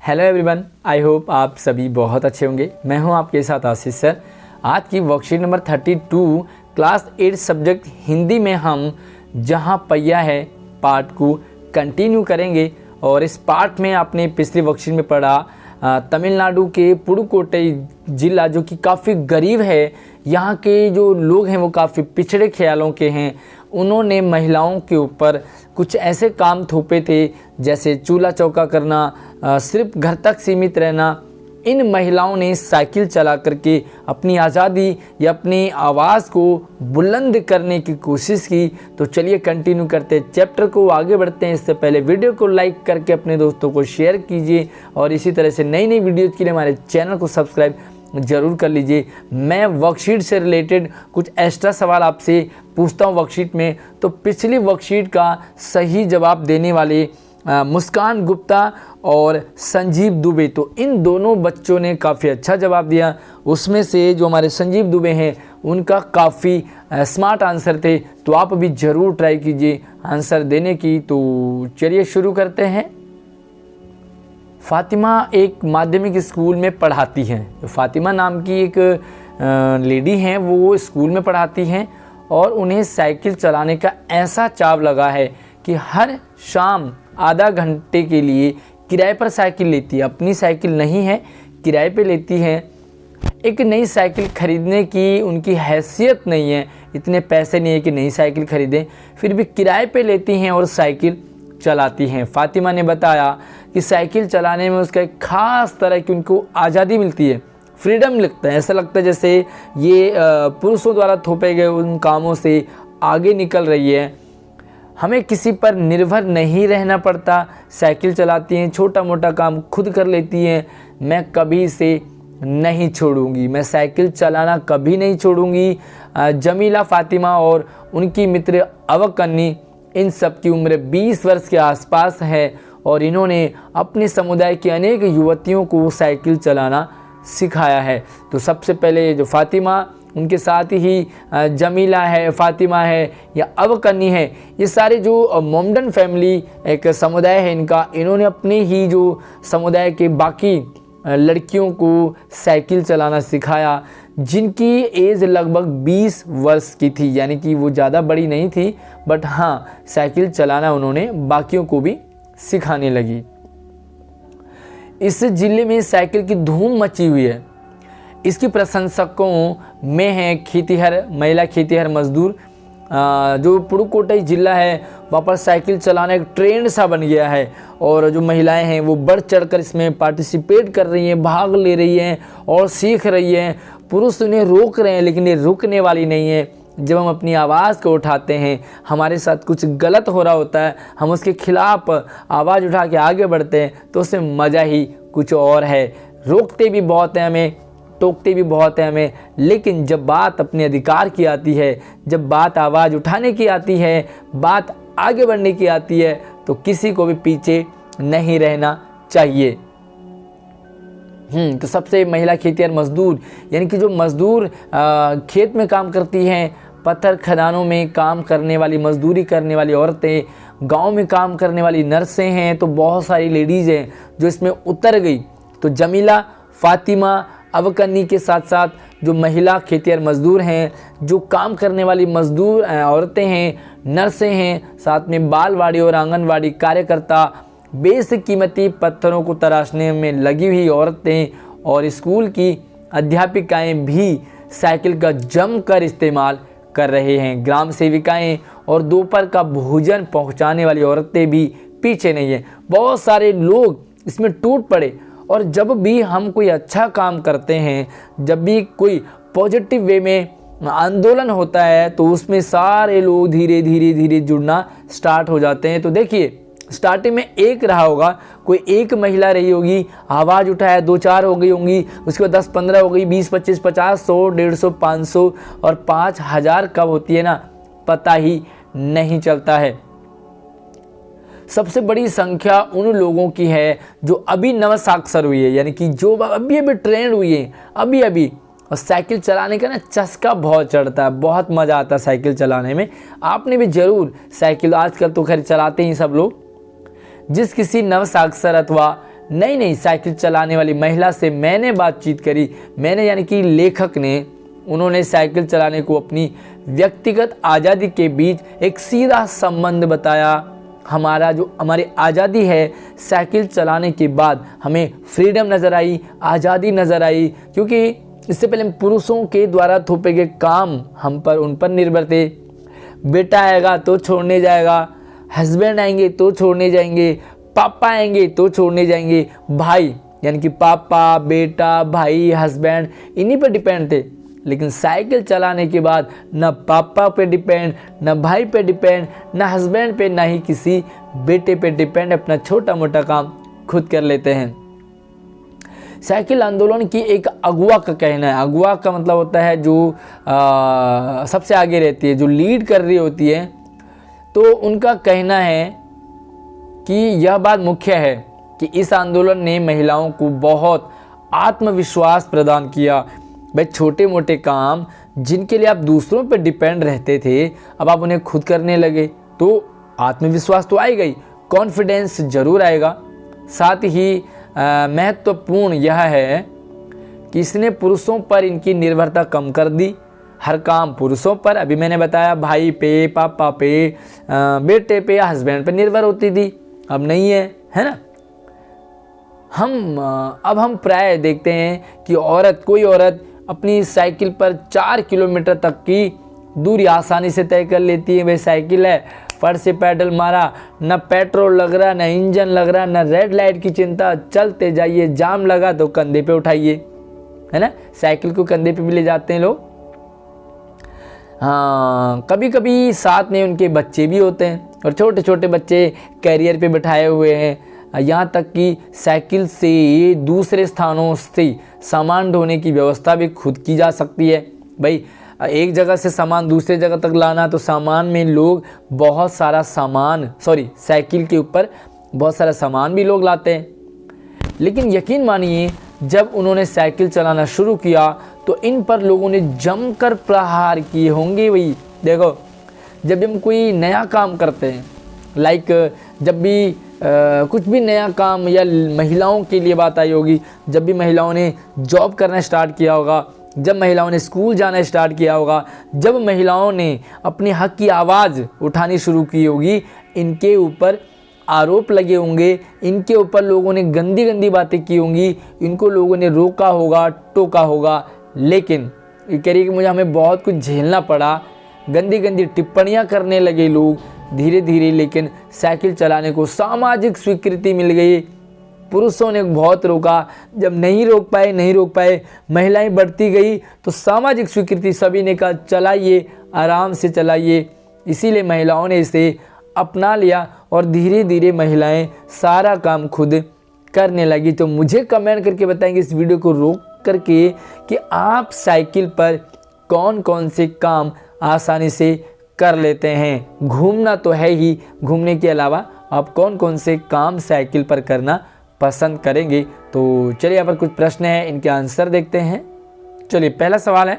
Hello everyone, I hope आप सभी बहुत अच्छे होंगे। मैं हूं आपके साथ आशीष सर। आज की worksheet number 32 class 8 subject Hindi में हम जहां पहिया है पार्ट को कंटिन्यू करेंगे। और इस पार्ट में आपने पिछली वर्कशीट में पढ़ा तमिलनाडु के पुडुकोट्टई जिला जो कि काफ़ी गरीब है, यहाँ के जो लोग हैं वो काफ़ी पिछड़े ख्यालों के हैं। उन्होंने महिलाओं के ऊपर कुछ ऐसे काम थोपे थे जैसे चूल्हा चौका करना, सिर्फ घर तक सीमित रहना। इन महिलाओं ने साइकिल चला करके अपनी आज़ादी या अपनी आवाज़ को बुलंद करने की कोशिश की। तो चलिए कंटिन्यू करते हैं, चैप्टर को आगे बढ़ते हैं। इससे पहले वीडियो को लाइक करके अपने दोस्तों को शेयर कीजिए और इसी तरह से नई नई वीडियोज़ के लिए हमारे चैनल को सब्सक्राइब ज़रूर कर लीजिए। मैं वर्कशीट से रिलेटेड कुछ एक्स्ट्रा सवाल आपसे पूछता हूँ वर्कशीट में। तो पिछली वर्कशीट का सही जवाब देने वाले मुस्कान गुप्ता और संजीव दुबे, तो इन दोनों बच्चों ने काफ़ी अच्छा जवाब दिया। उसमें से जो हमारे संजीव दुबे हैं उनका काफ़ी स्मार्ट आंसर थे। तो आप भी ज़रूर ट्राई कीजिए आंसर देने की। तो चलिए शुरू करते हैं। फातिमा एक माध्यमिक स्कूल में पढ़ाती हैं। तो फातिमा नाम की एक लेडी हैं, वो स्कूल में पढ़ाती हैं और उन्हें साइकिल चलाने का ऐसा चाव लगा है कि हर शाम आधा घंटे के लिए किराए पर साइकिल लेती है। अपनी साइकिल नहीं है, किराए पे लेती है। एक नई साइकिल खरीदने की उनकी हैसियत नहीं है, इतने पैसे नहीं है कि नई साइकिल खरीदें, फिर भी किराए पे लेती हैं और साइकिल चलाती हैं। फातिमा ने बताया कि साइकिल चलाने में उसका एक ख़ास तरह की उनको आज़ादी मिलती है, फ्रीडम लगता है। ऐसा लगता है जैसे ये पुरुषों द्वारा थोपे गए उन कामों से आगे निकल रही है। हमें किसी पर निर्भर नहीं रहना पड़ता। साइकिल चलाती हैं, छोटा मोटा काम खुद कर लेती हैं। मैं कभी इसे नहीं छोड़ूंगी, मैं साइकिल चलाना कभी नहीं छोड़ूंगी। जमीला, फातिमा और उनकी मित्र अवकन्नी, इन सब की उम्र 20 वर्ष के आसपास है और इन्होंने अपने समुदाय की अनेक युवतियों को साइकिल चलाना सिखाया है। तो सबसे पहले जो फातिमा, उनके साथ ही जमीला है, फातिमा है या अवकन्नी है, ये सारे जो मोमडन फैमिली एक समुदाय है इनका, इन्होंने अपने ही जो समुदाय के बाकी लड़कियों को साइकिल चलाना सिखाया जिनकी एज लगभग 20 वर्ष की थी। यानी कि वो ज़्यादा बड़ी नहीं थी, बट हाँ साइकिल चलाना उन्होंने बाकियों को भी सिखाने लगी। इस जिले में साइकिल की धूम मची हुई है। इसकी प्रशंसकों में हैं खेतीहर, महिला खेतीहर मजदूर। जो पुडुकोट्टई जिला है वहाँ पर साइकिल चलाना एक ट्रेंड सा बन गया है और जो महिलाएं हैं वो बढ़ चढ़कर इसमें पार्टिसिपेट कर रही हैं, भाग ले रही हैं और सीख रही हैं। पुरुष उन्हें रोक रहे हैं लेकिन ये रुकने वाली नहीं है। जब हम अपनी आवाज़ को उठाते हैं, हमारे साथ कुछ गलत हो रहा होता है, हम उसके खिलाफ आवाज़ उठा के आगे बढ़ते हैं तो उसमें मज़ा ही कुछ और है। रोकते भी बहुत हैं हमें, टोकते भी बहुत हैं हमें, लेकिन जब बात अपने अधिकार की आती है, जब बात आवाज़ उठाने की आती है, बात आगे बढ़ने की आती है, तो किसी को भी पीछे नहीं रहना चाहिए। तो सबसे महिला खेतीहर मजदूर, यानी कि जो मजदूर खेत में काम करती हैं, पत्थर खदानों में काम करने वाली, मजदूरी करने वाली औरतें, गांव में काम करने वाली नर्सें हैं, तो बहुत सारी लेडीज़ हैं जो इसमें उतर गई। तो जमीला, फातिमा, अवकन्नी के साथ साथ जो महिला खेतीहर मजदूर हैं, जो काम करने वाली मजदूर औरतें हैं, नर्सें हैं, साथ में बालवाड़ी और आंगनवाड़ी कार्यकर्ता, बेशकीमती पत्थरों को तराशने में लगी हुई औरतें और स्कूल की अध्यापिकाएं भी साइकिल का जमकर इस्तेमाल कर रहे हैं। ग्राम सेविकाएं और दोपहर का भोजन पहुंचाने वाली औरतें भी पीछे नहीं हैं। बहुत सारे लोग इसमें टूट पड़े और जब भी हम कोई अच्छा काम करते हैं, जब भी कोई पॉजिटिव वे में आंदोलन होता है, तो उसमें सारे लोग धीरे धीरे धीरे जुड़ना स्टार्ट हो जाते हैं। तो देखिए स्टार्टिंग में एक रहा होगा, कोई एक महिला रही होगी, आवाज़ उठाया, 2-4 हो गई होंगी, उसके बाद 10-15 हो गई, 20-25, 50, 100, 150, 500 और 5000 कब होती है ना, पता ही नहीं चलता है। सबसे बड़ी संख्या उन लोगों की है जो अभी नवसाक्षर हुई है, यानी कि जो अभी ट्रेंड हुई है अभी। और साइकिल चलाने का ना चस्का बहुत चढ़ता है, बहुत मज़ा आता है साइकिल चलाने में। आपने भी ज़रूर साइकिल, आजकल तो खैर चलाते ही सब लोग। जिस किसी नवसाक्षर अथवा नई नई साइकिल चलाने वाली महिला से मैंने बातचीत करी। मैंने यानी कि लेखक ने, उन्होंने साइकिल चलाने को अपनी व्यक्तिगत आज़ादी के बीच एक सीधा संबंध बताया। हमारी आज़ादी है, साइकिल चलाने के बाद हमें फ्रीडम नज़र आई, आज़ादी नज़र आई, क्योंकि इससे पहले पुरुषों के द्वारा थोपे गए काम हम पर, उन पर निर्भर थे। बेटा आएगा तो छोड़ने जाएगा, हस्बैंड आएंगे तो छोड़ने जाएंगे, पापा आएंगे तो छोड़ने जाएंगे, भाई यानी कि पापा, बेटा, भाई, हस्बैंड, इन्हीं पर डिपेंड थे। लेकिन साइकिल चलाने के बाद न पापा पे डिपेंड, न भाई पे डिपेंड, न हस्बैंड पे, न ही किसी बेटे पे डिपेंड, अपना छोटा मोटा काम खुद कर लेते हैं। साइकिल आंदोलन की एक अगुआ का कहना है, अगुआ का मतलब होता है जो सबसे आगे रहती है, जो लीड कर रही होती है, तो उनका कहना है कि यह बात मुख्य है कि इस आंदोलन ने महिलाओं को बहुत आत्मविश्वास प्रदान किया। भाई छोटे मोटे काम जिनके लिए आप दूसरों पर डिपेंड रहते थे, अब आप उन्हें खुद करने लगे तो आत्मविश्वास तो आएगा ही, कॉन्फिडेंस जरूर आएगा। साथ ही महत्वपूर्ण यह है कि इसने पुरुषों पर इनकी निर्भरता कम कर दी। हर काम पुरुषों पर, अभी मैंने बताया, भाई पे, पापा पे, बेटे पे या हस्बैंड पे निर्भर होती थी, अब नहीं है ना। अब हम प्राय देखते हैं कि कोई औरत अपनी साइकिल पर 4 किलोमीटर तक की दूरी आसानी से तय कर लेती है। भाई साइकिल है, फट से पैडल मारा, न पेट्रोल लग रहा, न इंजन लग रहा, न रेड लाइट की चिंता, चलते जाइए, जाम लगा तो कंधे पे उठाइए, है ना। साइकिल को कंधे पे भी ले जाते हैं लोग। हाँ, कभी कभी साथ में उनके बच्चे भी होते हैं और छोटे छोटे बच्चे कैरियर पे बिठाए हुए हैं। यहाँ तक कि साइकिल से दूसरे स्थानों से सामान ढोने की व्यवस्था भी खुद की जा सकती है। भाई एक जगह से सामान दूसरे जगह तक लाना, तो सामान में लोग बहुत सारा सामान, साइकिल के ऊपर बहुत सारा सामान भी लोग लाते हैं। लेकिन यकीन मानिए, जब उन्होंने साइकिल चलाना शुरू किया तो इन पर लोगों ने जमकर प्रहार किए होंगे। वही देखो, जब हम कोई नया काम करते हैं, जब भी कुछ भी नया काम, या महिलाओं के लिए बात आई होगी, जब भी महिलाओं ने जॉब करना स्टार्ट किया होगा, जब महिलाओं ने स्कूल जाना स्टार्ट किया होगा, जब महिलाओं ने अपने हक की आवाज़ उठानी शुरू की होगी, इनके ऊपर आरोप लगे होंगे, इनके ऊपर लोगों ने गंदी गंदी बातें की होंगी, इनको लोगों ने रोका होगा, टोका होगा। लेकिन ये कह रही कि हमें बहुत कुछ झेलना पड़ा, गंदी गंदी टिप्पणियां करने लगे लोग धीरे धीरे। लेकिन साइकिल चलाने को सामाजिक स्वीकृति मिल गई। पुरुषों ने बहुत रोका, जब नहीं रोक पाए, महिलाएं बढ़ती गई तो सामाजिक स्वीकृति सभी ने कहा चलाइए, आराम से चलाइए। इसीलिए महिलाओं ने इसे अपना लिया और धीरे धीरे महिलाएं सारा काम खुद करने लगी। तो मुझे कमेंट करके बताएंगे इस वीडियो को रोक करके कि आप साइकिल पर कौन कौन से काम आसानी से कर लेते हैं। घूमना तो है ही, घूमने के अलावा आप कौन कौन से काम साइकिल पर करना पसंद करेंगे। तो चलिए, यहाँ पर कुछ प्रश्न हैं, इनके आंसर देखते हैं। चलिए, पहला सवाल है,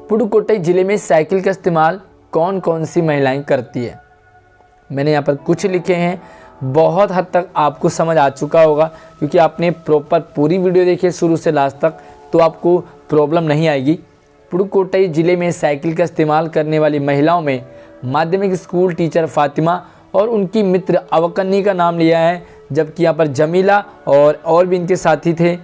पुडुकोट्टई जिले में साइकिल का इस्तेमाल कौन कौन सी महिलाएं करती है। मैंने यहाँ पर कुछ लिखे हैं, बहुत हद तक आपको समझ आ चुका होगा क्योंकि आपने प्रॉपर पूरी वीडियो देखी है शुरू से लास्ट तक, तो आपको प्रॉब्लम नहीं आएगी। पुडुकोट्टई जिले में साइकिल का इस्तेमाल करने वाली महिलाओं में माध्यमिक स्कूल टीचर फातिमा और उनकी मित्र अवकन्नी का नाम लिया है, जबकि यहाँ पर जमीला और भी इनके साथी थे।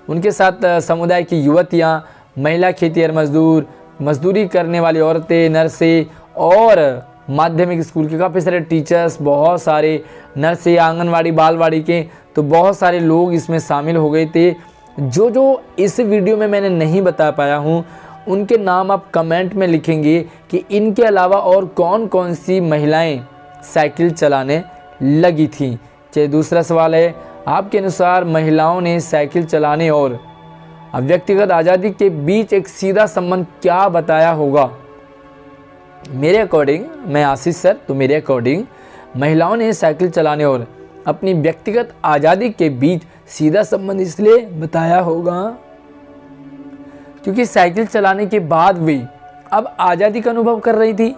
उनके साथ समुदाय की युवतियाँ, महिला खेतिहर मजदूर, मजदूरी करने वाली औरतें, नर्सें और माध्यमिक स्कूल के काफ़ी सारे टीचर्स, बहुत सारे नर्सें, आंगनवाड़ी, बालवाड़ी के, तो बहुत सारे लोग इसमें शामिल हो गए थे। जो इस वीडियो में मैंने नहीं बता पाया हूँ उनके नाम आप कमेंट में लिखेंगे कि इनके अलावा और कौन कौन सी महिलाएं साइकिल चलाने लगी थीं। चलिए, दूसरा सवाल है, आपके अनुसार महिलाओं ने साइकिल चलाने और व्यक्तिगत आज़ादी के बीच एक सीधा संबंध क्या बताया होगा। मेरे अकॉर्डिंग, मैं आशीष सर, तो मेरे अकॉर्डिंग महिलाओं ने साइकिल चलाने और अपनी व्यक्तिगत आज़ादी के बीच सीधा संबंध इसलिए बताया होगा क्योंकि साइकिल चलाने के बाद वे अब आज़ादी का अनुभव कर रही थी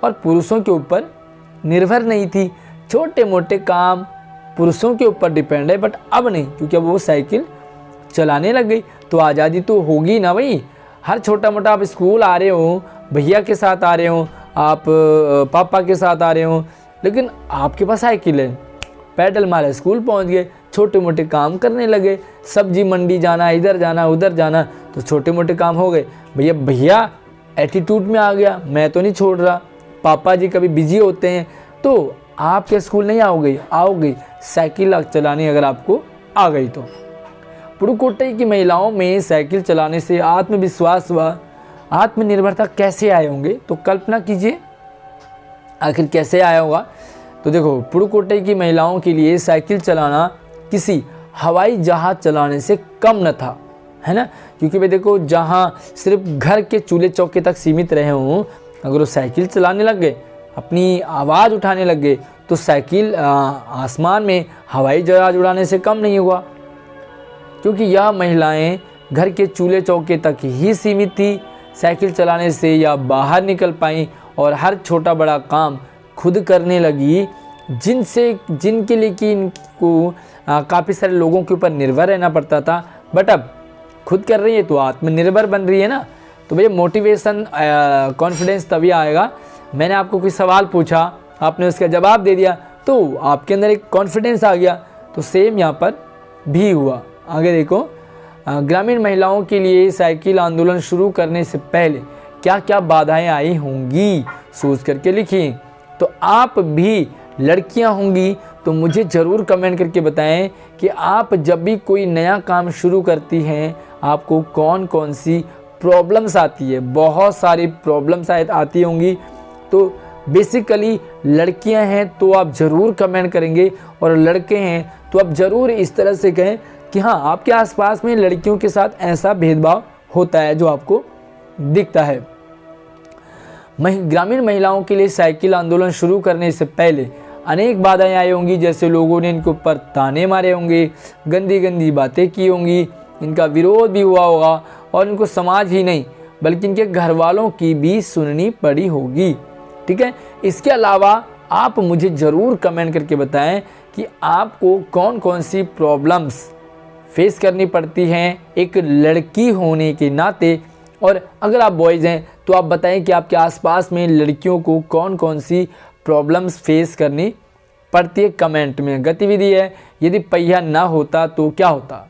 और पुरुषों के ऊपर निर्भर नहीं थी। छोटे मोटे काम पुरुषों के ऊपर डिपेंड है, बट अब नहीं, क्योंकि अब वो साइकिल चलाने लग गई। तो आज़ादी तो होगी ना भाई। हर छोटा मोटा आप स्कूल आ रहे हो, भैया के साथ आ रहे हो, आप पापा के साथ आ रहे हो, लेकिन आपके पास साइकिल है, पैडल मारे स्कूल पहुंच गए, छोटे मोटे काम करने लगे, सब्जी मंडी जाना, इधर जाना उधर जाना, तो छोटे मोटे काम हो गए। भैया एटीट्यूड में आ गया, मैं तो नहीं छोड़ रहा, पापा जी कभी बिजी होते हैं, तो आप क्या स्कूल नहीं आओगे साइकिल चलाने अगर आपको आ गई तो। पुडुकोट्टई की महिलाओं में साइकिल चलाने से आत्मविश्वास व आत्मनिर्भरता कैसे आए होंगे, तो कल्पना कीजिए आखिर कैसे आया होगा। तो देखो, पुडुकोट्टई की महिलाओं के लिए साइकिल चलाना किसी हवाई जहाज चलाने से कम न था, है ना। क्योंकि भाई देखो, जहाँ सिर्फ घर के चूल्हे चौके तक सीमित रहे हों, अगर वो साइकिल चलाने लग गए, अपनी आवाज़ उठाने लग गए, तो साइकिल आसमान में हवाई जहाज उड़ाने से कम नहीं हुआ। क्योंकि यह महिलाएं घर के चूल्हे चौके तक ही सीमित थी, साइकिल चलाने से या बाहर निकल पाई और हर छोटा बड़ा काम खुद करने लगी, जिनके लिए कि इनको काफ़ी सारे लोगों के ऊपर निर्भर रहना पड़ता था, बट अब खुद कर रही है तो आत्मनिर्भर बन रही है ना। तो भैया मोटिवेशन कॉन्फिडेंस तभी आएगा। मैंने आपको कोई सवाल पूछा, आपने उसका जवाब दे दिया, तो आपके अंदर एक कॉन्फिडेंस आ गया। तो सेम यहाँ पर भी हुआ। आगे देखो, ग्रामीण महिलाओं के लिए साइकिल आंदोलन शुरू करने से पहले क्या क्या बाधाएं आई होंगी, सोच करके लिखिए। तो आप भी लड़कियां होंगी तो मुझे ज़रूर कमेंट करके बताएं कि आप जब भी कोई नया काम शुरू करती हैं, आपको कौन कौन सी प्रॉब्लम्स आती है। बहुत सारी प्रॉब्लम्स आती होंगी। तो बेसिकली लड़कियां हैं तो आप ज़रूर कमेंट करेंगे, और लड़के हैं तो आप ज़रूर इस तरह से कहें कि हाँ, आपके आसपास में लड़कियों के साथ ऐसा भेदभाव होता है जो आपको दिखता है। ग्रामीण महिलाओं के लिए साइकिल आंदोलन शुरू करने से पहले अनेक बाधाएं आई होंगी, जैसे लोगों ने इनके ऊपर ताने मारे होंगे, गंदी गंदी बातें की होंगी, इनका विरोध भी हुआ होगा, और इनको समाज ही नहीं बल्कि इनके घर वालों की भी सुननी पड़ी होगी। ठीक है, इसके अलावा आप मुझे ज़रूर कमेंट करके बताएं कि आपको कौन कौन सी प्रॉब्लम्स फेस करनी पड़ती हैं एक लड़की होने के नाते, और अगर आप बॉयज़ हैं तो आप बताएं कि आपके आसपास में लड़कियों को कौन कौन सी प्रॉब्लम्स फेस करनी पड़ती है। कमेंट में गतिविधि है, यदि पहिया ना होता तो क्या होता,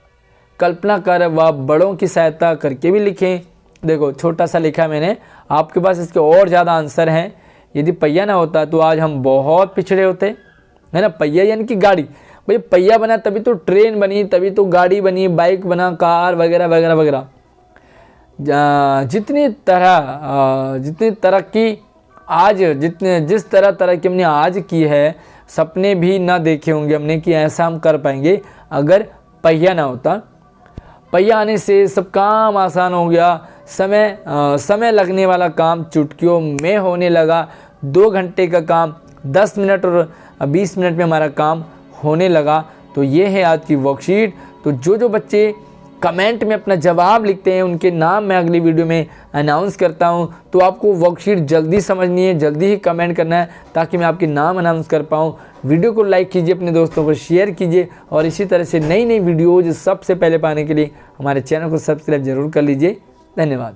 कल्पना कर व बड़ों की सहायता करके भी लिखें। देखो, छोटा सा लिखा मैंने, आपके पास इसके और ज़्यादा आंसर हैं। यदि पहिया ना होता तो आज हम बहुत पिछड़े होते, है ना। पहिया यानी कि गाड़ी, भाई पहिया बना तभी तो ट्रेन बनी, तभी तो गाड़ी बनी, बाइक बना, कार वगैरह वगैरह वगैरह। जितनी तरक्की आज जिस तरह तरक्की हमने आज की है, सपने भी ना देखे होंगे हमने कि ऐसा हम कर पाएंगे अगर पहिया ना होता। पहिया आने से सब काम आसान हो गया, समय लगने वाला काम चुटकियों में होने लगा। 2 घंटे का काम 10 मिनट और 20 मिनट में हमारा काम होने लगा। तो ये है आज की वर्कशीट। तो जो बच्चे कमेंट में अपना जवाब लिखते हैं उनके नाम मैं अगली वीडियो में अनाउंस करता हूं। तो आपको वर्कशीट जल्दी समझनी है, जल्दी ही कमेंट करना है ताकि मैं आपके नाम अनाउंस कर पाऊं। वीडियो को लाइक कीजिए, अपने दोस्तों को शेयर कीजिए, और इसी तरह से नई नई वीडियोज़ सबसे पहले पाने के लिए हमारे चैनल को सब्सक्राइब जरूर कर लीजिए। धन्यवाद।